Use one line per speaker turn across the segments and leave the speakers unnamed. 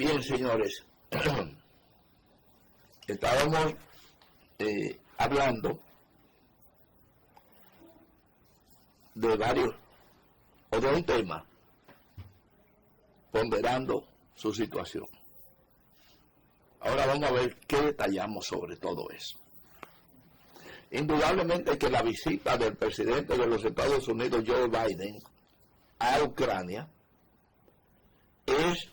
Bien, señores, estábamos hablando de varios, o de un tema, ponderando su situación. Ahora vamos a ver qué detallamos sobre todo eso. Indudablemente que la visita del presidente de los Estados Unidos, Joe Biden, a Ucrania, es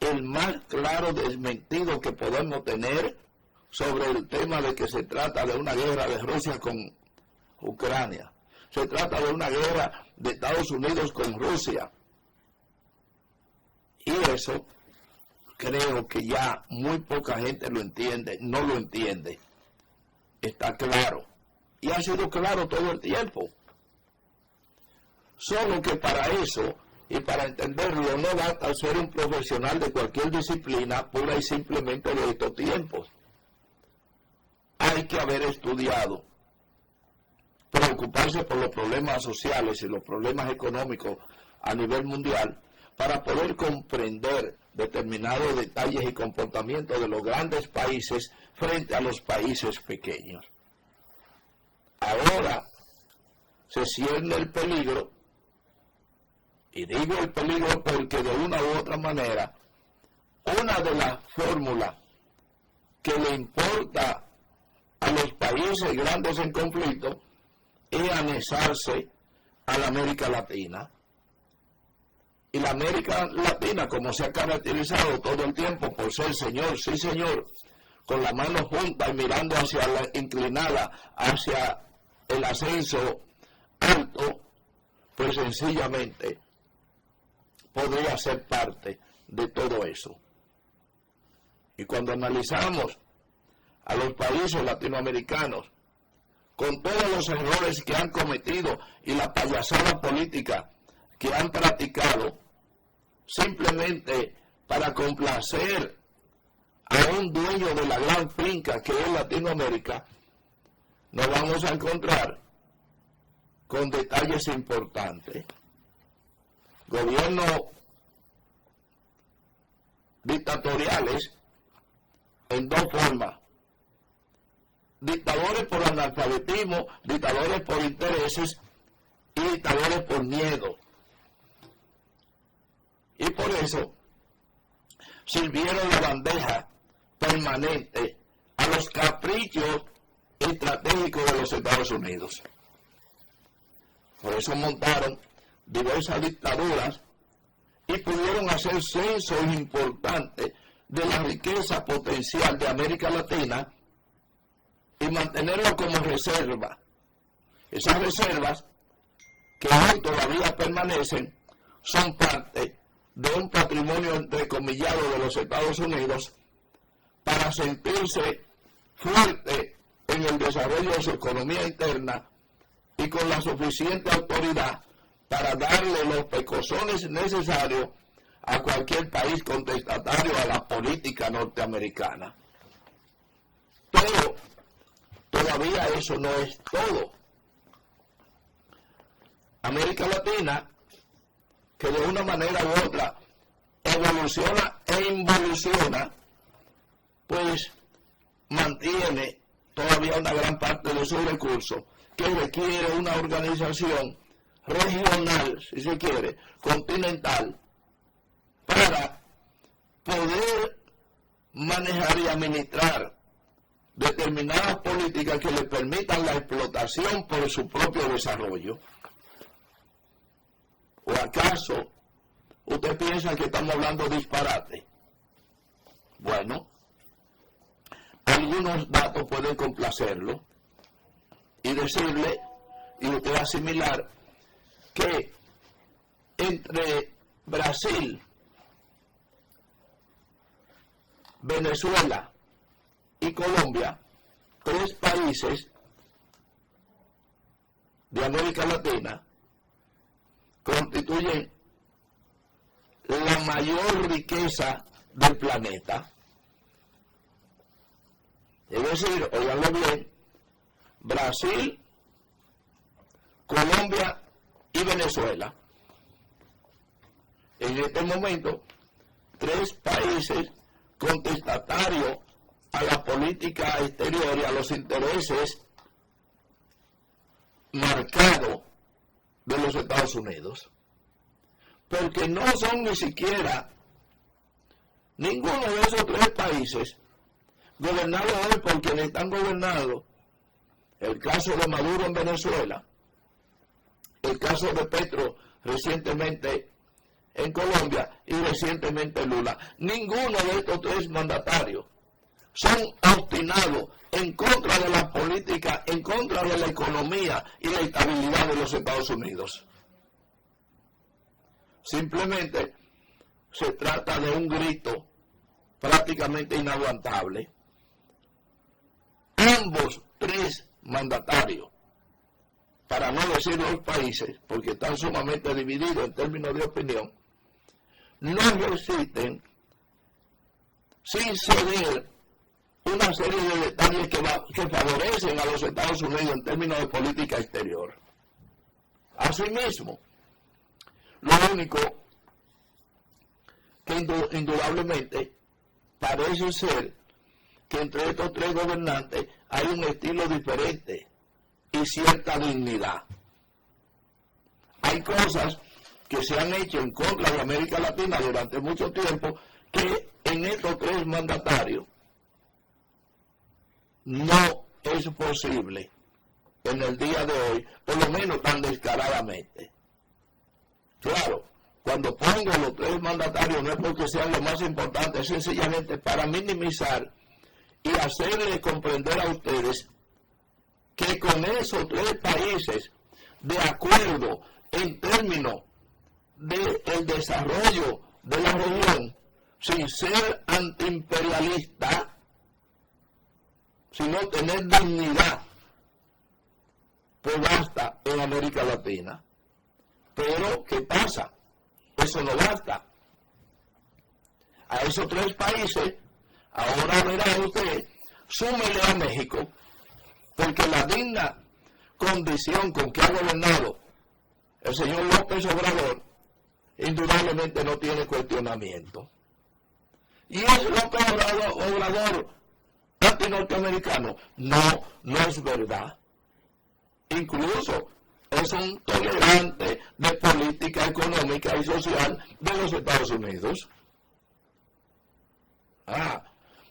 el más claro desmentido que podemos tener sobre el tema de que se trata de una guerra de Rusia con Ucrania. Se trata de una guerra de Estados Unidos con Rusia. Y eso creo que ya muy poca gente lo entiende, no lo entiende. Está claro. Y ha sido claro todo el tiempo. Solo que para eso, y para entenderlo, no basta ser un profesional de cualquier disciplina pura y simplemente de estos tiempos. Hay que haber estudiado, preocuparse por los problemas sociales y los problemas económicos a nivel mundial para poder comprender determinados detalles y comportamientos de los grandes países frente a los países pequeños. Ahora se cierne el peligro, y digo el peligro porque de una u otra manera, una de las fórmulas que le importa a los países grandes en conflicto es anexarse a la América Latina. Y la América Latina, como se ha caracterizado todo el tiempo por ser señor, sí señor, con la mano junta y mirando hacia la inclinada, hacia el ascenso alto, pues sencillamente podría ser parte de todo eso. Y cuando analizamos a los países latinoamericanos, con todos los errores que han cometido y la payasada política que han practicado, simplemente para complacer a un dueño de la gran finca que es Latinoamérica, nos vamos a encontrar con detalles importantes. Gobiernos dictatoriales en dos formas: dictadores por analfabetismo, dictadores por intereses y dictadores por miedo. Y por eso sirvieron la bandeja permanente a los caprichos estratégicos de los Estados Unidos. Por eso montaron diversas dictaduras y pudieron hacer censos importantes de la riqueza potencial de América Latina y mantenerlo como reserva. Esas reservas, que hoy todavía permanecen, son parte de un patrimonio entrecomillado de los Estados Unidos para sentirse fuerte en el desarrollo de su economía interna y con la suficiente autoridad para darle los pecosones necesarios a cualquier país contestatario a la política norteamericana. Pero todavía eso no es todo. América Latina, que de una manera u otra evoluciona e involuciona, pues mantiene todavía una gran parte de sus recursos que requiere una organización regional, si se quiere, continental, para poder manejar y administrar determinadas políticas que le permitan la explotación por su propio desarrollo. ¿O acaso usted piensa que estamos hablando disparate? Bueno, algunos datos pueden complacerlo y decirle, y usted asimilar, que entre Brasil, Venezuela y Colombia, tres países de América Latina, constituyen la mayor riqueza del planeta. Es decir, oiganlo bien, Brasil, Colombia y Venezuela. En este momento 3 países contestatarios a la política exterior y a los intereses marcados de los Estados Unidos, porque no son ni siquiera ninguno de esos 3 países gobernados hoy por quienes están gobernados. El caso de Maduro en Venezuela, el caso de Petro recientemente en Colombia y recientemente Lula. Ninguno de estos 3 mandatarios son obstinados en contra de la política, en contra de la economía y la estabilidad de los Estados Unidos. Simplemente se trata de un grito prácticamente inaguantable. Ambos 3 mandatarios, para no decir los países, porque están sumamente divididos en términos de opinión, no resisten sin ceder una serie de detalles que favorecen a los Estados Unidos en términos de política exterior. Asimismo, lo único que indudablemente parece ser que entre estos 3 gobernantes hay un estilo diferente y cierta dignidad. Hay cosas que se han hecho en contra de América Latina durante mucho tiempo que en estos 3 mandatarios no es posible en el día de hoy, por lo menos tan descaradamente. Claro, cuando pongo los 3 mandatarios no es porque sean los más importantes, es sencillamente para minimizar y hacerles comprender a ustedes que con esos 3 países, de acuerdo en términos del desarrollo de la región, sin ser antiimperialista, sino tener dignidad, pues basta en América Latina. Pero, ¿qué pasa? Eso no basta. A esos 3 países, ahora verá usted, súmele a México, porque la digna condición con que ha gobernado el señor López Obrador, indudablemente no tiene cuestionamiento. ¿Y es López Obrador antinorteamericano? No, no es verdad. Incluso es un tolerante de política económica y social de los Estados Unidos.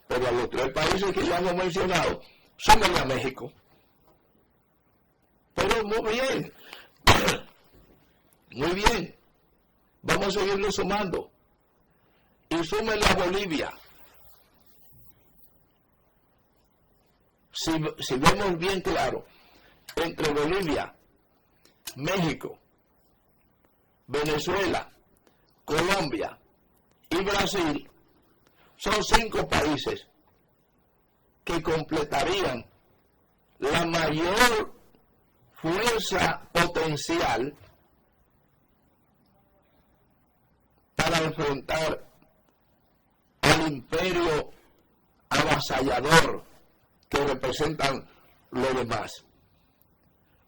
Pero a los 3 países que ya hemos mencionado, súmele a México. Pero muy bien, muy bien, vamos a seguirle sumando. Y súmele a Bolivia. Si vemos bien claro, entre Bolivia, México, Venezuela, Colombia y Brasil, son 5 países que completarían la mayor fuerza potencial para enfrentar al imperio avasallador que representan los demás.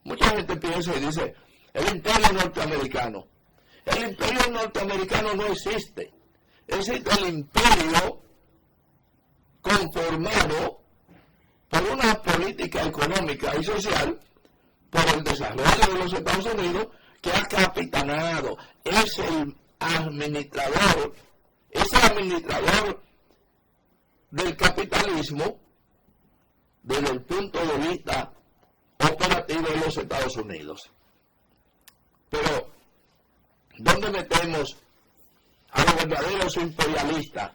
Mucha gente piensa y dice, el imperio norteamericano. El imperio norteamericano no existe. Existe el imperio conformado por una política económica y social, por el desarrollo de los Estados Unidos, que ha capitanado, es el administrador del capitalismo desde el punto de vista operativo de los Estados Unidos. Pero, ¿dónde metemos a los verdaderos imperialistas,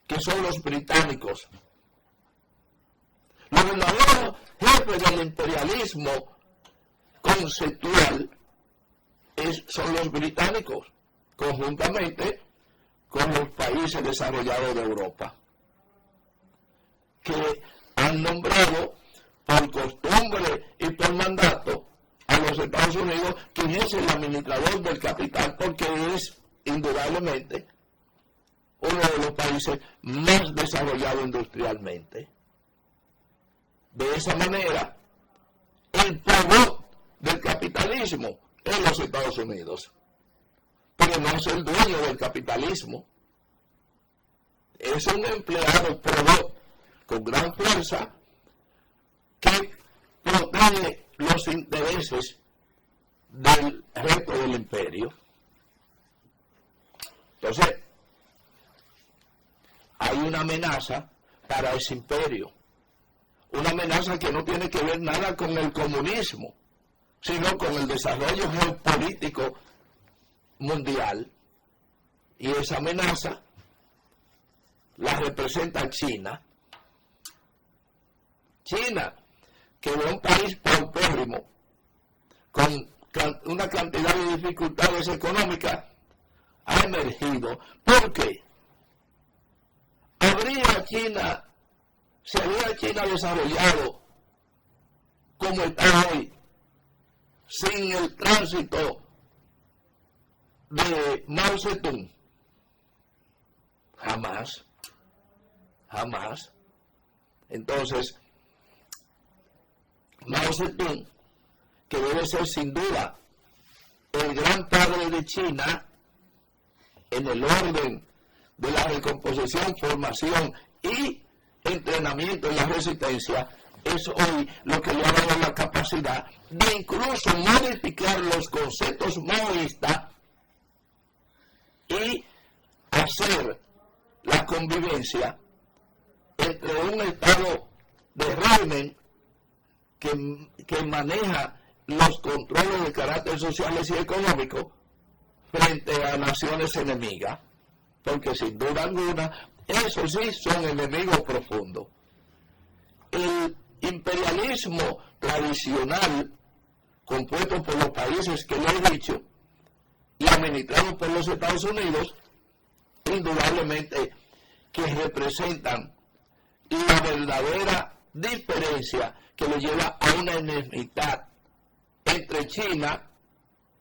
que son los británicos? Los verdaderos jefes del imperialismo conceptual son los británicos, conjuntamente con los países desarrollados de Europa, que han nombrado por costumbre y por mandato a los Estados Unidos, quien es el administrador del capital, porque es indudablemente uno de los países más desarrollados industrialmente. De esa manera, el poder del capitalismo en los Estados Unidos, pero no es el dueño del capitalismo, es un empleado pro con gran fuerza que protege los intereses del resto del imperio. Entonces, hay una amenaza para ese imperio, una amenaza que no tiene que ver nada con el comunismo, sino con el desarrollo geopolítico mundial, y esa amenaza la representa China. China, que es un país paupérrimo, con una cantidad de dificultades económicas, ha emergido. ¿Por qué? ¿Se habría China desarrollado como está hoy sin el tránsito de Mao Zedong? Jamás, jamás. Entonces, Mao Zedong, que debe ser sin duda el gran padre de China en el orden de la recomposición, formación y entrenamiento en la resistencia, es hoy lo que le ha dado la capacidad de incluso modificar los conceptos maoístas y hacer la convivencia entre un estado de régimen que maneja los controles de carácter sociales y económicos frente a naciones enemigas, porque sin duda alguna, esos sí son enemigos profundos. El imperialismo tradicional, compuesto por los países que le he dicho y administrado por los Estados Unidos, indudablemente que representan la verdadera diferencia que le lleva a una enemistad entre China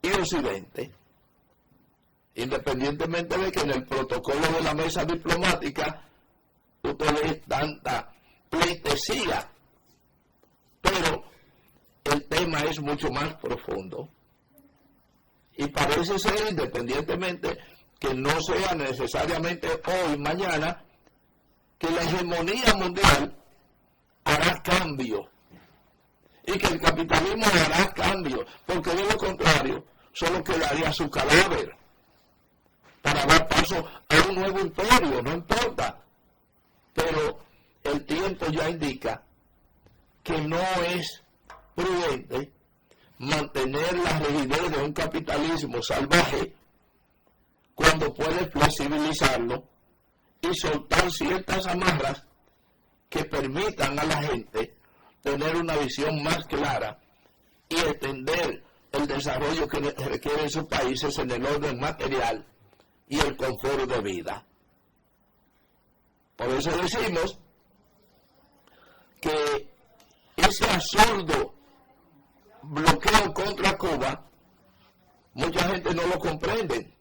y Occidente, independientemente de que en el protocolo de la mesa diplomática ustedes tanta pleitesía, pero el tema es mucho más profundo y parece ser, independientemente que no sea necesariamente hoy, mañana, que la hegemonía mundial hará cambio y que el capitalismo hará cambio, porque de lo contrario solo quedaría su cadáver para dar paso a un nuevo imperio, no importa. Pero el tiempo ya indica que no es prudente mantener la rigidez de un capitalismo salvaje cuando puede flexibilizarlo y soltar ciertas amarras que permitan a la gente tener una visión más clara y extender el desarrollo que requieren sus países en el orden material y el confort de vida. Por eso decimos que ese absurdo bloqueo contra Cuba, mucha gente no lo comprende.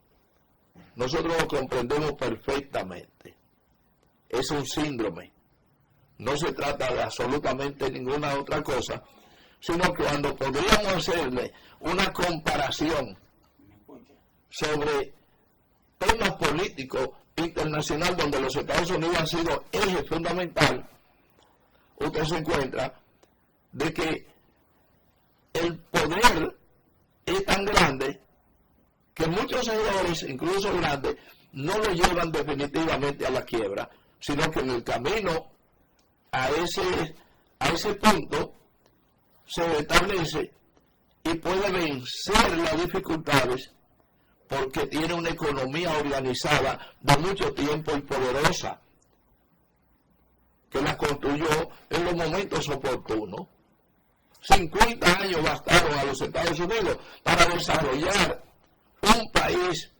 Nosotros lo comprendemos perfectamente. Es un síndrome. No se trata de absolutamente ninguna otra cosa, sino que cuando podríamos hacerle una comparación sobre temas políticos internacionales donde los Estados Unidos han sido eje fundamental, usted se encuentra de que el poder es tan grande que muchos seguidores, incluso grandes, no lo llevan definitivamente a la quiebra, sino que en el camino a ese punto se establece y puede vencer las dificultades porque tiene una economía organizada de mucho tiempo y poderosa, que la construyó en los momentos oportunos. 50 años bastaron a los Estados Unidos para desarrollar un país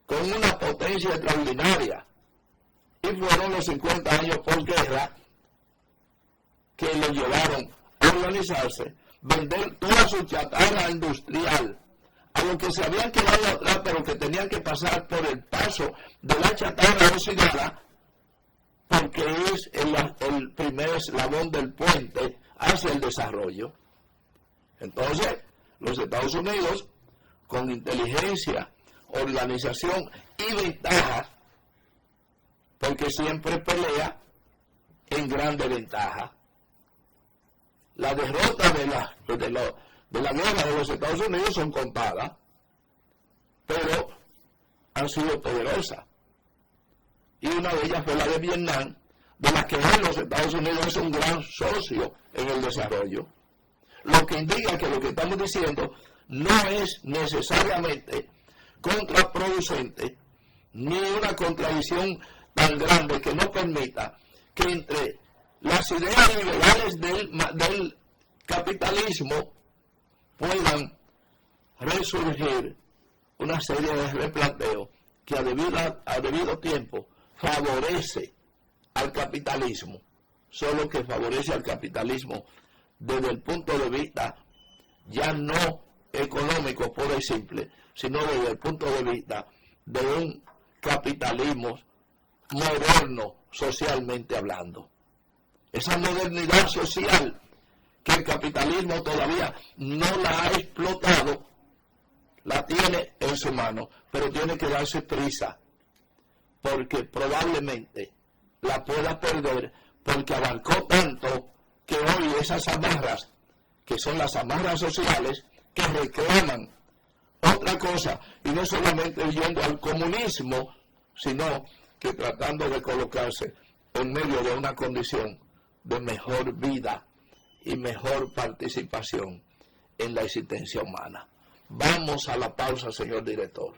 con una potencia extraordinaria, y fueron los 50 años por guerra que lo llevaron a organizarse, vender toda su chatarra industrial a los que se habían quedado atrás, pero que tenían que pasar por el paso de la chatarra oxidada, porque es el primer eslabón del puente hacia el desarrollo. Entonces, los Estados Unidos, con inteligencia, organización y ventajas, porque siempre pelea en grande ventaja. La derrota de la guerra de los Estados Unidos son contadas, pero han sido poderosas. Y una de ellas fue la de Vietnam, de la que hoy los Estados Unidos es un gran socio en el desarrollo. Lo que indica que lo que estamos diciendo no es necesariamente contraproducente, ni una contradicción tan grande que no permita que entre las ideas liberales del capitalismo puedan resurgir una serie de replanteos que a debido tiempo favorece al capitalismo, solo que favorece al capitalismo desde el punto de vista ya no económico puro y simple, sino desde el punto de vista de un capitalismo moderno socialmente hablando. Esa modernidad social que el capitalismo todavía no la ha explotado, la tiene en su mano, pero tiene que darse prisa, porque probablemente la pueda perder, porque abarcó tanto que hoy esas amarras, que son las amarras sociales, que reclaman otra cosa, y no solamente yendo al comunismo, sino que tratando de colocarse en medio de una condición de mejor vida y mejor participación en la existencia humana. Vamos a la pausa, señor director.